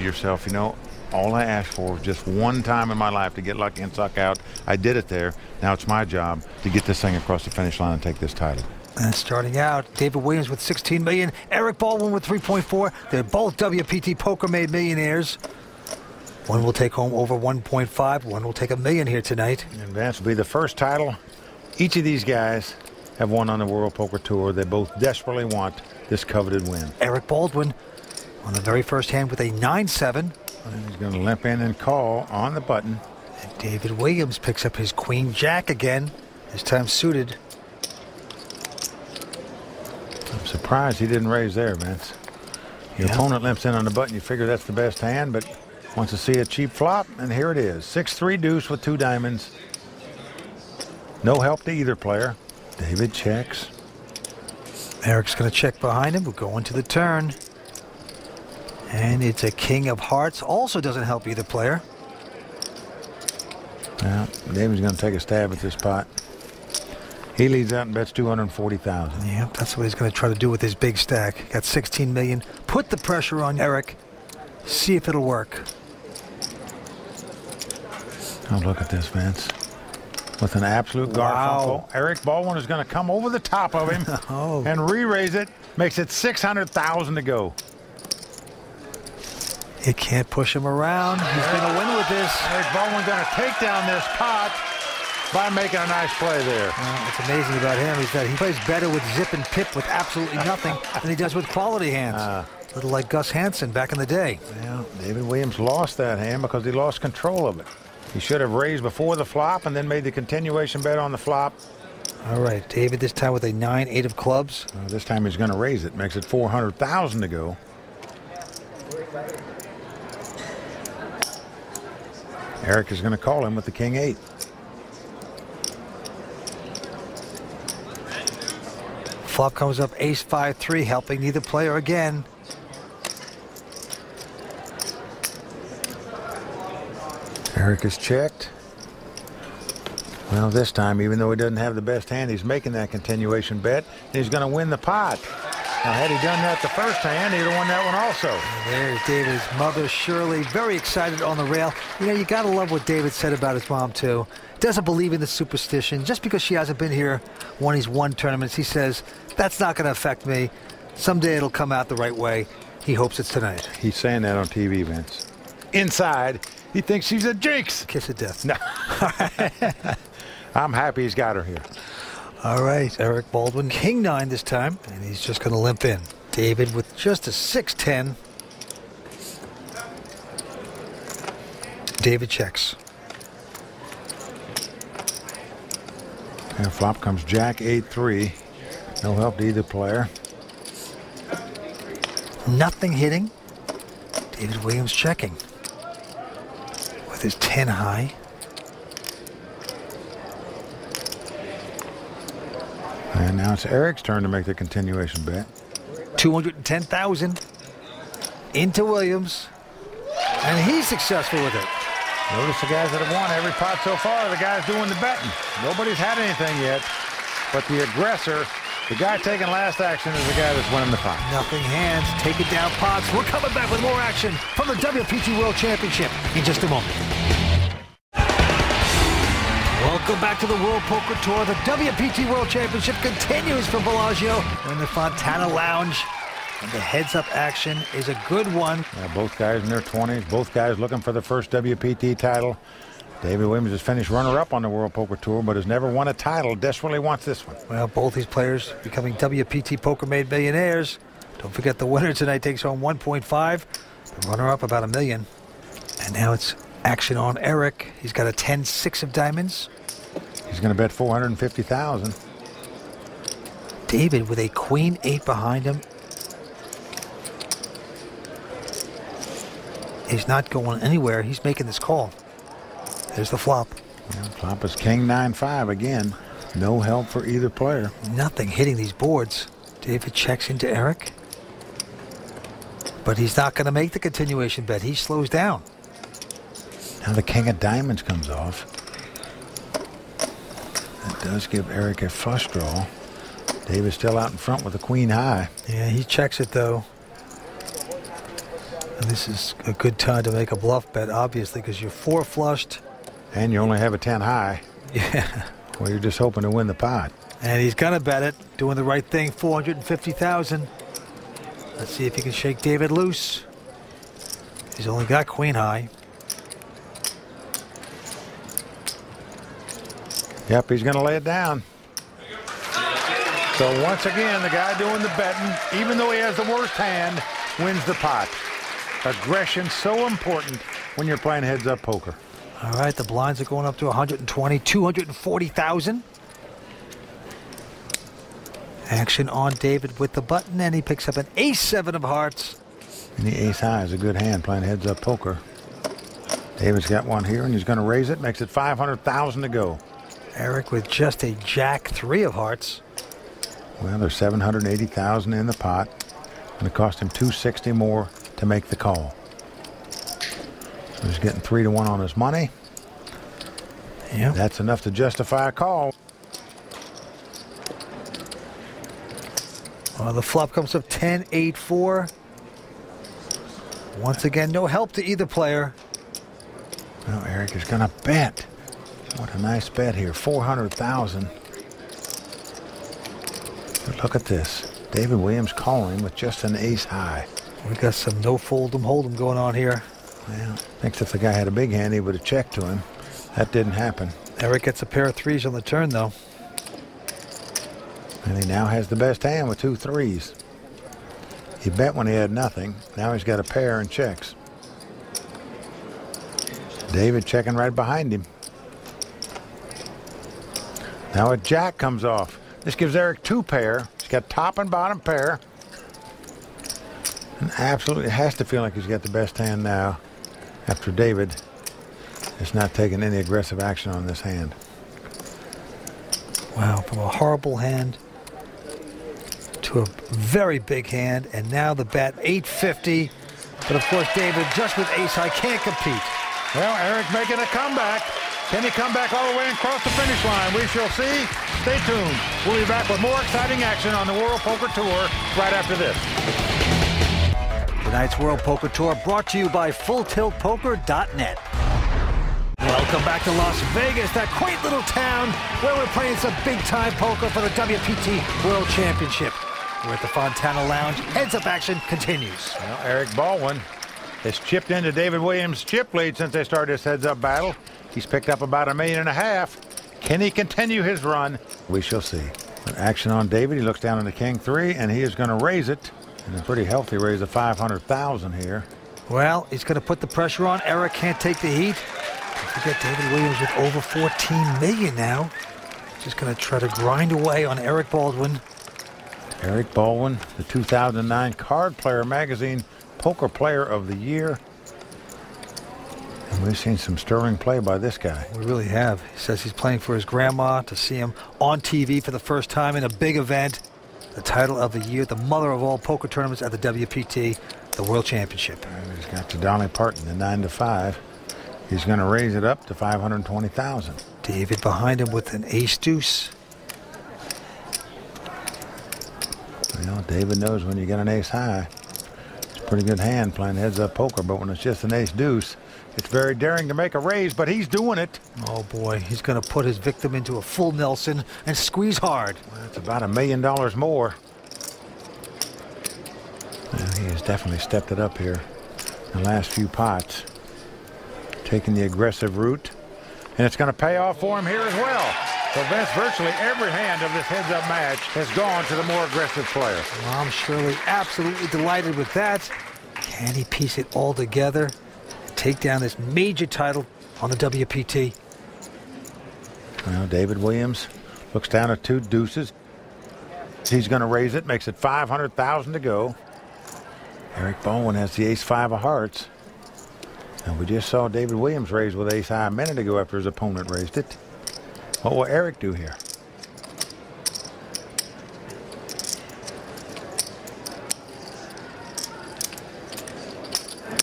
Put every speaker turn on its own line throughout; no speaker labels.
yourself, you know, all I asked for was just one time in my life to get lucky and suck out. I did it there. Now it's my job to get this thing across the finish line and take this title.
And starting out, David Williams with $16 million, Eric Baldwin with $3.4. They're both WPT Poker Made millionaires. One will take home over 1.5. One will take $1 million here tonight.
And Vance will be the first title each of these guys have won on the World Poker Tour. They both desperately want this coveted win.
Eric Baldwin on the very first hand with a 9-7.
And he's going to limp in and call on the button.
And David Williams picks up his Queen Jack again, this time suited.
I'm surprised he didn't raise there, Vince. Your opponent limps in on the button. You figure that's the best hand, but wants to see a cheap flop, and here it is. 6-3 deuce with 2 diamonds. No help to either player. David checks.
Eric's going to check behind him. We're going to the turn. And it's a king of hearts. Also doesn't help either player.
Now, David's going to take a stab at this pot. He leads out and bets $240,000.
Yeah, that's what he's going to try to do with his big stack. Got $16 million. Put the pressure on Eric. See if it'll work.
Oh, look at this, Vince. With an absolute Garfunkel. Eric Baldwin is going to come over the top of him and re-raise it. Makes it $600,000 to go.
You can't push him around. He's going to win with this.
Eric Baldwin's going to take down this pot by making a nice play there.
What's amazing about him is that he plays better with zip and pip with absolutely nothing than he does with quality hands. A little like Gus Hansen back in the day.
Well, David Williams lost that hand because he lost control of it. He should have raised before the flop and then made the continuation bet on the flop.
All right, David this time with a 9-8 of clubs.
This time he's going to raise it. Makes it $400,000 to go. Eric is going to call him with the King-8.
Flop comes up Ace-5-3, helping neither player again.
Eric is checked. Well, this time, even though he doesn't have the best hand, he's making that continuation bet, and he's going to win the pot. Now, had he done that the first hand, he'd have won that one also.
And there's David's mother, Shirley, very excited on the rail. You know, you got to love what David said about his mom, too. Doesn't believe in the superstition. Just because she hasn't been here when he's won tournaments, he says, that's not going to affect me. Someday it'll come out the right way. He hopes it's tonight.
He's saying that on TV, Vince. Inside, he thinks she's a jinx.
Kiss of death.
No. I'm happy he's got her here.
All right, Eric Baldwin, King-9 this time, and he's just going to limp in. David with just a 6-10. David checks.
And flop comes Jack 8-3. No help to either player.
Nothing hitting. David Williams checking with his 10 high.
And now it's Eric's turn to make the continuation bet.
$210,000 into Williams, and he's successful with it.
Notice the guys that have won every pot so far, the guys doing the betting. Nobody's had anything yet, but the aggressor, the guy taking last action, is the guy that's winning the pot.
Nothing hands, taking down pots. We're coming back with more action from the WPT World Championship in just a moment. Welcome back to the World Poker Tour. The WPT World Championship continues from Bellagio in the Fontana Lounge. And the heads-up action is a good one.
Yeah, both guys in their 20s, both guys looking for the first WPT title. David Williams has finished runner-up on the World Poker Tour, but has never won a title. Desperately wants this one.
Well, both these players becoming WPT Poker Made millionaires. Don't forget the winner tonight takes home 1.5. The runner-up about $1 million. And now it's action on Eric. He's got a 10-6 of diamonds.
He's going to bet $450,000.
David with a Queen-8 behind him. He's not going anywhere. He's making this call. There's the flop.
Yeah, flop is King-9-5 again. No help for either player.
Nothing hitting these boards. David checks into Eric. But he's not going to make the continuation bet. He slows down.
Now the King of Diamonds comes off. That does give Eric a flush draw. David's still out in front with the Queen high.
Yeah, he checks it though. And this is a good time to make a bluff bet, obviously, because you're 4 flushed.
And you only have a 10 high.
Yeah.
Well, you're just hoping to win the pot.
And he's going to bet it, doing the right thing, 450,000. Let's see if he can shake David loose. He's only got queen high.
Yep, he's going to lay it down. So once again, the guy doing the betting, even though he has the worst hand, wins the pot. Aggression so important when you're playing heads-up poker.
All right, the blinds are going up to 120, 240,000. Action on David with the button, and he picks up an ace-7 of hearts.
And the ace high is a good hand playing heads-up poker. David's got one here, and he's going to raise it. Makes it 500,000 to go.
Eric with just a jack-3 of hearts.
Well, there's 780,000 in the pot. Going to cost him 260 more to make the call. So he's getting 3 to 1 on his money.
Yeah,
That's enough to justify a call.
Well, the flop comes up 10-8-4. Once again, no help to either player.
Well, Eric is going to bet. What a nice bet here, 400,000. Look at this. David Williams calling with just an ace high.
We got some no fold'em hold'em going on here.
Well, thinks if the guy had a big hand, he would have checked to him. That didn't happen.
Eric gets a pair of 3s on the turn, though.
And he now has the best hand with 2 3s. He bet when he had nothing. Now he's got a pair and checks. David checking right behind him. Now a jack comes off. This gives Eric 2 pair. He's got top and bottom pair. And absolutely has to feel like he's got the best hand now after David is not taking any aggressive action on this hand.
Wow, from a horrible hand to a very big hand, and now the bet 850. But of course, David, just with ace high, can't compete.
Well, Eric making a comeback. Can he come back all the way and cross the finish line? We shall see. Stay tuned. We'll be back with more exciting action on the World Poker Tour right after this.
Tonight's World Poker Tour brought to you by FullTiltPoker.net. Welcome back to Las Vegas, that quaint little town where we're playing some big-time poker for the WPT World Championship. We're at the Fontana Lounge. Heads-up action continues.
Well, Eric Baldwin has chipped into David Williams' chip lead since they started this heads-up battle. He's picked up about $1.5 million. Can he continue his run? We shall see. Action on David. He looks down on the King 3, and he is going to raise it. And a pretty healthy raise of 500,000 here.
Well, he's going to put the pressure on. Eric can't take the heat. Don't forget David Williams with over 14 million now. Just going to try to grind away on Eric Baldwin.
Eric Baldwin, the 2009 Card Player Magazine Poker Player of the Year. And we've seen some sterling play by this guy.
We really have. He says he's playing for his grandma, to see him on TV for the first time in a big event. The title of the year, the mother of all poker tournaments at the WPT, the World Championship.
And he's got to Dolly Parton, the 9-5. He's going to raise it up to 520,000.
David behind him with an ace-deuce.
Well, David knows when you get an ace high. It's a pretty good hand playing heads-up poker, but when it's just an ace-deuce, it's very daring to make a raise, but he's doing it.
Oh, boy. He's going to put his victim into a full Nelson and squeeze hard.
Well, that's about $1 million more. Well, he has definitely stepped it up here in the last few pots. Taking the aggressive route. And it's going to pay off for him here as well. So Vince, virtually every hand of this heads-up match has gone to the more aggressive player.
Mom Shirley absolutely delighted with that. Can he piece it all together? Take down this major title on the WPT.
Well, David Williams looks down at 2 deuces. He's going to raise it, makes it 500,000 to go. Eric Baldwin has the ace-5 of hearts. And we just saw David Williams raise with ace high a minute ago after his opponent raised it. What will Eric do here?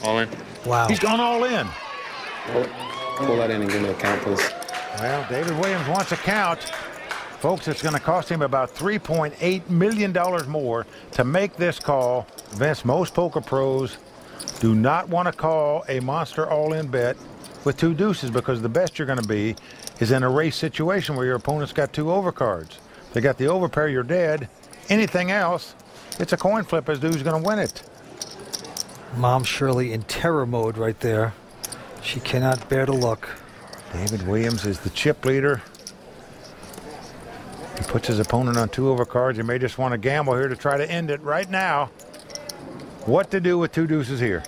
All in.
Wow.
He's gone all in.
Pull that in and give me a count, please.
Well, David Williams wants a count. Folks, it's going to cost him about $3.8 million more to make this call. Vince, most poker pros Do not want to call a monster all-in bet with 2 deuces, because the best you're going to be is in a race situation where your opponent's got 2 overcards. They got the overpair, you're dead. Anything else, it's a coin flip as to who's going to win it.
Mom Shirley in terror mode right there. She cannot bear to look.
David Williams is the chip leader. He puts his opponent on 2 overcards. He may just want to gamble here to try to end it right now. What to do with 2 deuces here?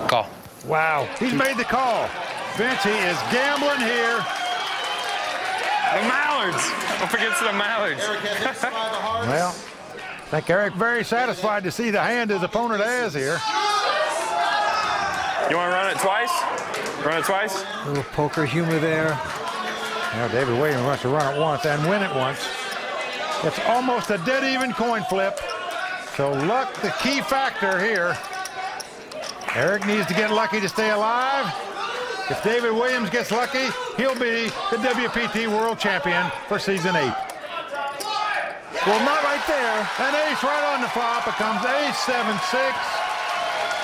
Call.
Wow, he's made the call. Vince, he is gambling here.
The Mallards. Don't forget the Mallards.
Well, I think Eric very satisfied to see the hand his opponent has here.
You want to run it twice? Run it twice?
A little poker humor there.
Now David Williams wants to run it once and win it once. It's almost a dead even coin flip. So luck the key factor here. Eric needs to get lucky to stay alive. If David Williams gets lucky, he'll be the WPT World Champion for Season 8.
Well, not right there.
An ace right on the flop. It comes ace 7-6.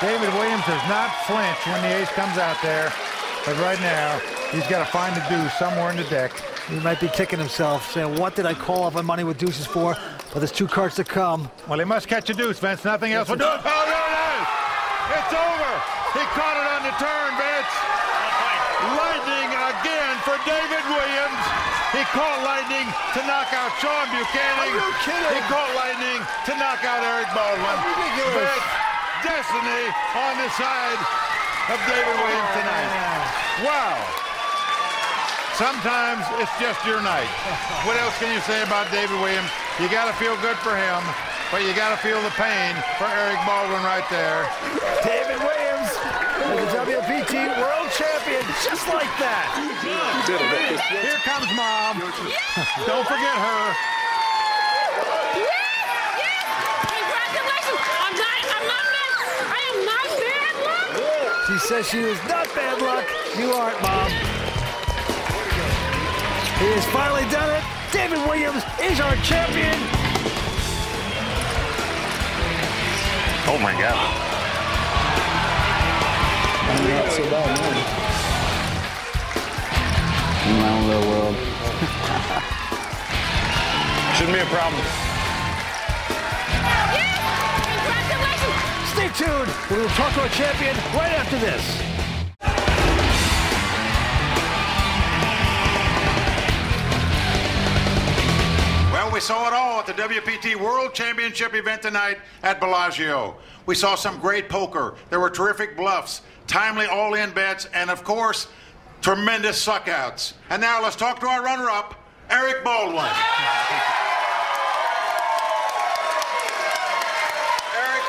David Williams does not flinch when the ace comes out there. But right now, he's got to find a deuce somewhere in the deck.
He might be kicking himself, saying, what did I call off my money with deuces for? But there's 2 cards to come.
Well, he must catch a deuce, Vince. Nothing else will do it. Oh, there it is. It's over. He caught it on the turn, Vince. Lightning again for David Williams. He caught lightning to knock out Sean Buchanan.
Are you kidding?
He caught lightning to knock out Eric Baldwin.
Ridiculous.
Vince, destiny on the side of David Williams tonight. Wow. Sometimes it's just your night. What else can you say about David Williams? You got to feel good for him, but you got to feel the pain for Eric Baldwin right there.
David Williams is the WPT World Champion, just like that.
Here comes Mom. Don't forget her.
Congratulations! I'm not bad luck.
She says she was not bad luck. You aren't, Mom. He has finally done it. David Williams is our champion.
Oh my God.
Not so bad, man. In my own little world.
Shouldn't be a problem.
Congratulations!
Stay tuned. We will talk to our champion right after this.
Well, we saw it all at the WPT World Championship event tonight at Bellagio. We saw some great poker. There were terrific bluffs, timely all-in bets, and of course, tremendous suckouts. And now let's talk to our runner-up, Eric Baldwin. Eric,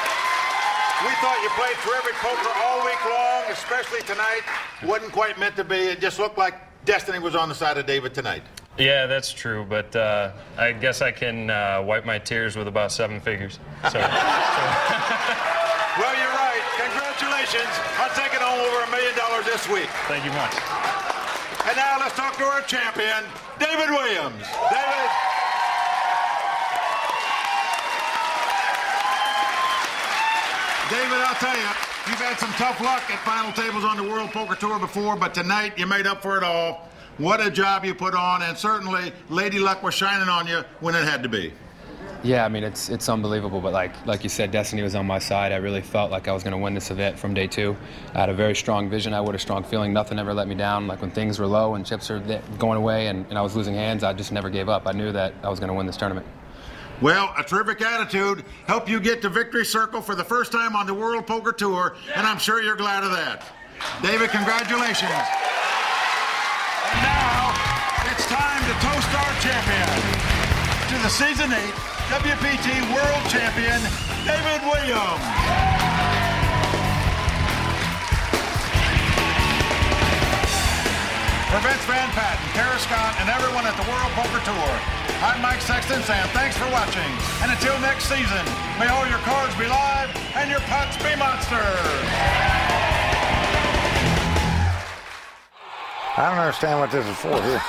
we thought you played terrific poker all week long, especially tonight. Wasn't quite meant to be. It just looked like destiny was on the side of David tonight.
Yeah, that's true, but I guess I can wipe my tears with about 7 figures. So.
Well, you're right. Congratulations on taking home over $1 million this week.
Thank you much.
And now let's talk to our champion, David Williams. David. David, I'll tell you, you've had some tough luck at final tables on the World Poker Tour before, but tonight you made up for it all. What a job you put on, and certainly Lady Luck was shining on you when it had to be.
Yeah, I mean, it's unbelievable, but like you said, destiny was on my side. I really felt like I was going to win this event from day 2. I had a very strong vision. I had a strong feeling. Nothing ever let me down. Like when things were low and chips were going away and I was losing hands, I just never gave up. I knew that I was going to win this tournament.
Well, a terrific attitude helped you get to Victory Circle for the first time on the World Poker Tour, and I'm sure you're glad of that. David, congratulations. And now, it's time to toast our champion to the Season 8 WPT World Champion, David Williams. For Vince Van Patten, Tara Scott, and everyone at the World Poker Tour, I'm Mike Sexton saying thanks for watching. And until next season, may all your cards be live and your pots be monsters. I don't understand what this is for here.